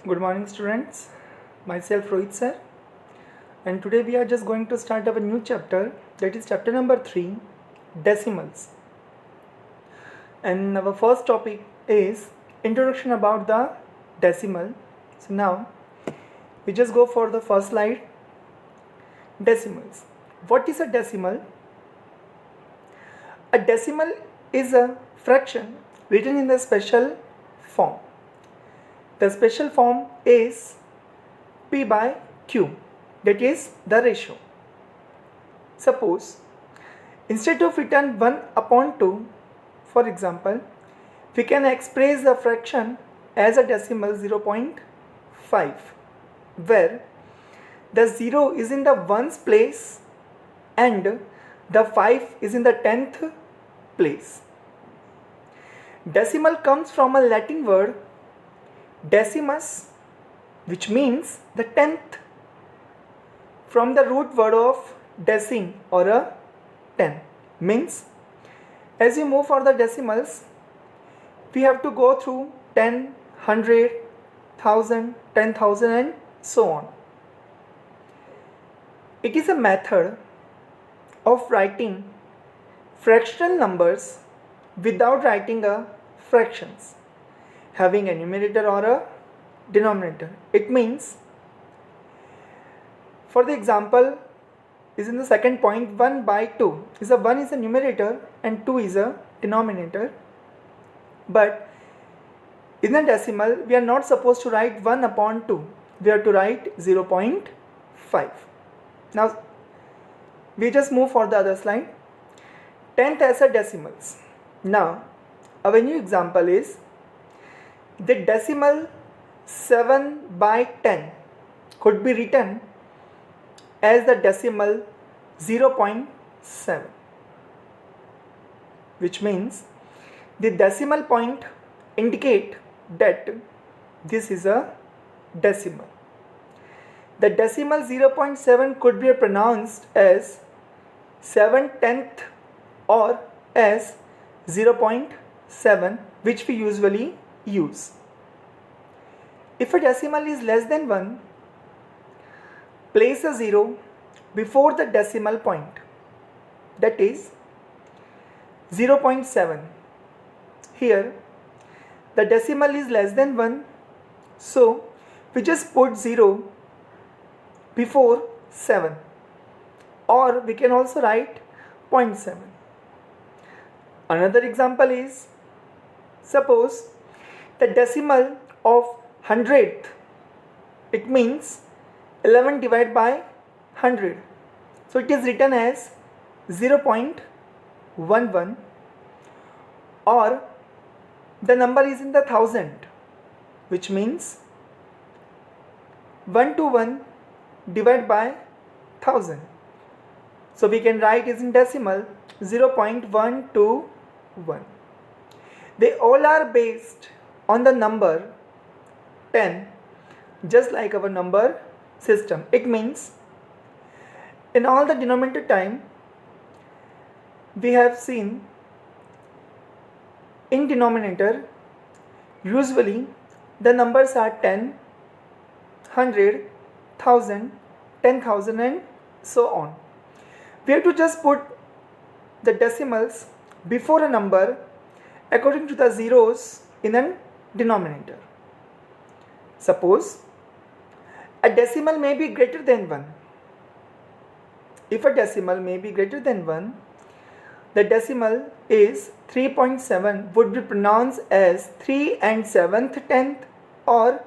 Good morning students, myself Rohit sir, and today we are just going to start our new chapter, that is chapter number 3, decimals. And our first topic is introduction about the decimal. So now we just go for the first slide. Decimals. What is a decimal? A decimal is a fraction written in the special form. The special form is P by Q, that is the ratio. Suppose instead of written 1 upon 2, for example, we can express the fraction as a decimal 0.5, where the 0 is in the ones place and the 5 is in the 10th place. Decimal comes from a Latin word decimus, which means the 10th, from the root word of decim or a 10, means as you move for the decimals we have to go through 10, 100, 1000, 10,000 and so on. It is a method of writing fractional numbers without writing a fractions, having a numerator or a denominator. It means, for the example is in the second point, 1 by 2 is a 1 is a numerator and 2 is a denominator, but in a decimal we are not supposed to write 1 upon 2, we have to write 0.5. Now we just move for the other slide. 10th as a decimals. Now our new example is the decimal 7 by 10 could be written as the decimal 0.7, which means the decimal point indicate that this is a decimal. The decimal 0.7 could be pronounced as 7/10 or as 0.7, which we usually use. If a decimal is less than 1, place a 0 before the decimal point, that is 0.7. Here the decimal is less than 1, so we just put 0 before 7, or we can also write 0.7. Another example is, suppose the decimal of 100th, it means 11 divided by 100, so it is written as 0.11, or the number is in the thousand, which means 1 to 1 divided by 1000, so we can write is in decimal 0.121. They all are based on the number 10, just like our number system. It means in all the denominator time we have seen in denominator usually the numbers are 10, 100, 1000, 10,000 and so on. We have to just put the decimals before a number according to the zeros in a denominator. Suppose a decimal may be greater than 1. If a decimal may be greater than 1, the decimal is 3.7 would be pronounced as 3 and 7th 10th or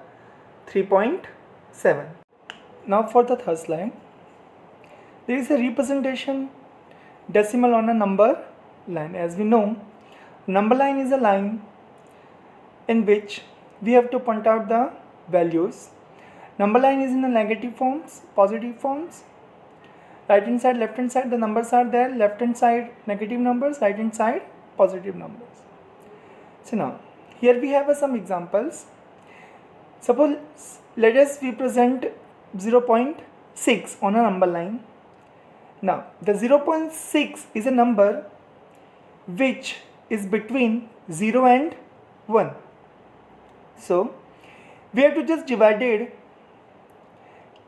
3.7. Now for the third slide, there is a representation decimal on a number line. As we know, number line is a line in which we have to point out the values. Number line is in the negative forms, positive forms. Right hand side, left hand side, the numbers are there. Left hand side negative numbers, right hand side positive numbers. So now here we have some examples. Suppose let us represent 0.6 on a number line. Now the 0.6 is a number which is between 0 and 1. So we have to just divided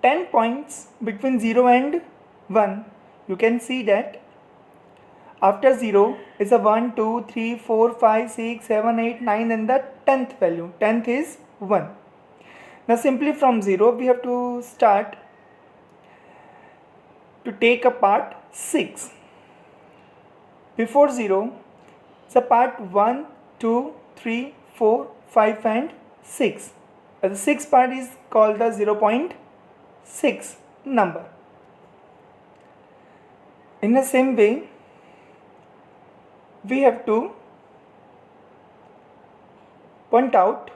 10 points between 0 and 1. You can see that after 0 is a 1, 2, 3, 4, 5, 6, 7, 8, 9 and the 10th value. 10th is 1. Now simply from 0 we have to start to take a part 6. Before 0, it's a part 1, 2, 3, 4, 5 and 6. The 6th part is called the 0.6 number. In the same way, we have to point out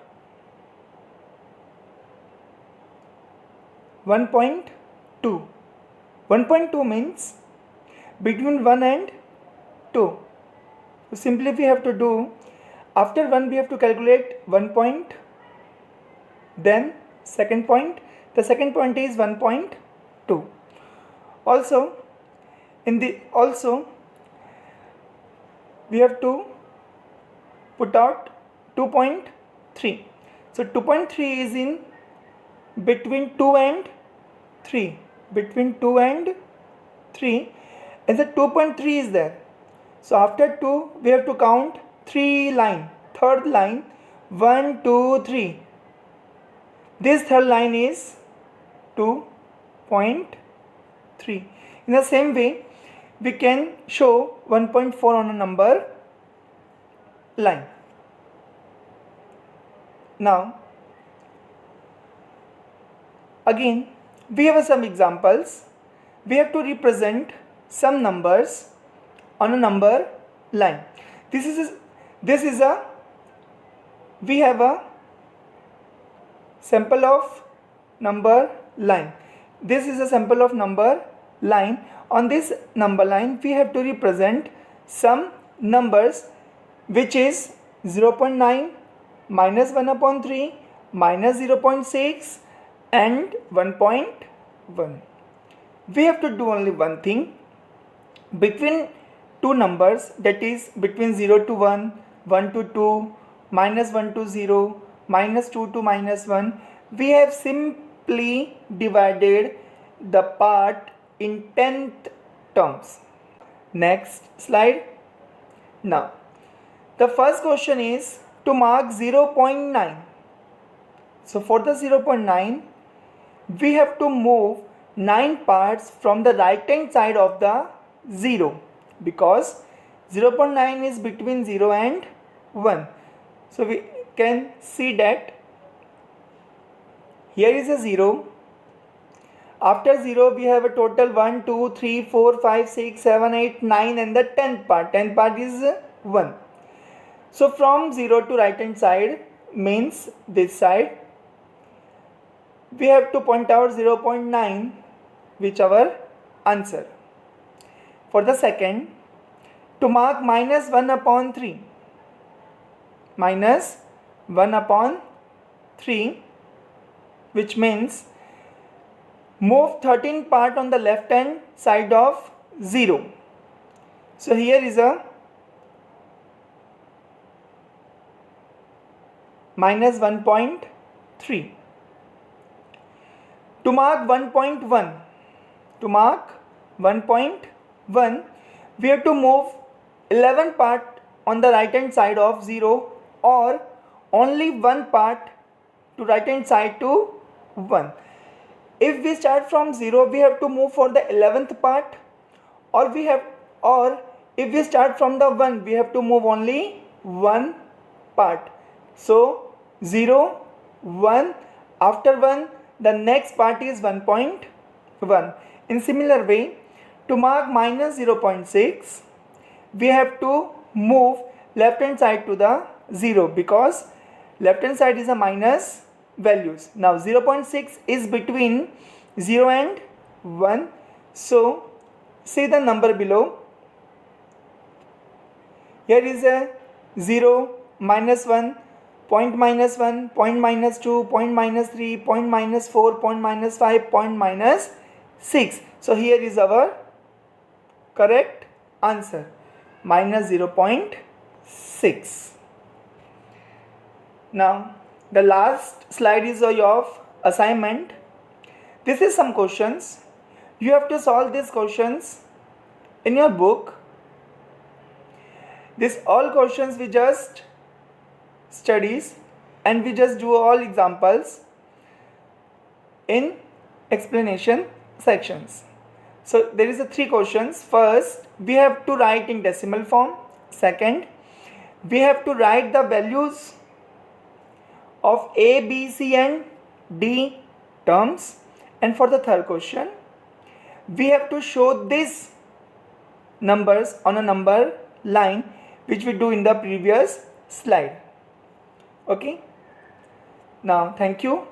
1.2. 1.2 means between 1 and 2. So simply we have to do, after 1 we have to calculate 1 point, then second point. The second point is 1.2. Also we have to put out 2.3. So 2.3 is in between 2 and 3. Between 2 and 3, and the 2.3 is there. So after 2 we have to count 3 line. Third line, 1, 2, 3. This third line is 2.3. In the same way, we can show 1.4 on a number line. Now, again, we have some examples. We have to represent some numbers on a number line. We have a sample of number line. This is a sample of number line. On this number line, we have to represent some numbers which is 0.9, minus 1/3, minus 0.6 and 1.1. We have to do only one thing. Between two numbers, that is between 0 to 1, 1 to 2, minus 1 to 0, minus 2 to minus 1, we have simply divided the part in 10th terms. Next slide. Now, the first question is to mark 0.9. So for the 0.9, we have to move 9 parts from the right hand side of the 0, because 0.9 is between 0 and 1. So we can see that here is a 0. After 0 we have a total 1, 2, 3, 4, 5, 6, 7, 8, 9 and the 10th part. 10th part is 1. So from 0 to right hand side means this side, we have to point out 0.9, which our answer. For the second, to mark minus 1/3. Minus 1/3, which means move 13 part on the left hand side of 0. So here is a minus 1.3. To mark 1.1, we have to move 11 part on the right hand side of 0, or only one part to right hand side to 1. If we start from 0, we have to move for the 11th part, or if we start from the 1, we have to move only one part. So 0, 1, after 1 the next part is 1.1. In similar way, to mark minus 0.6, we have to move left hand side to the 0, because left hand side is a minus values. Now 0.6 is between 0 and 1. So see the number below. Here is a 0, minus 1, point minus 1, point minus 2, point minus 3, point minus 4, point minus 5, point minus 6. So here is our correct answer, minus 0.6. Now The last slide is your assignment. This is some questions. You have to solve these questions in your book. This all questions we just studies and we just do all examples in explanation sections. So there is a 3 questions. First, we have to write in decimal form. Second, we have to write the values of A, B, C and D terms. And for the third question, we have to show these numbers on a number line, which we do in the previous slide. Okay. Now, thank you.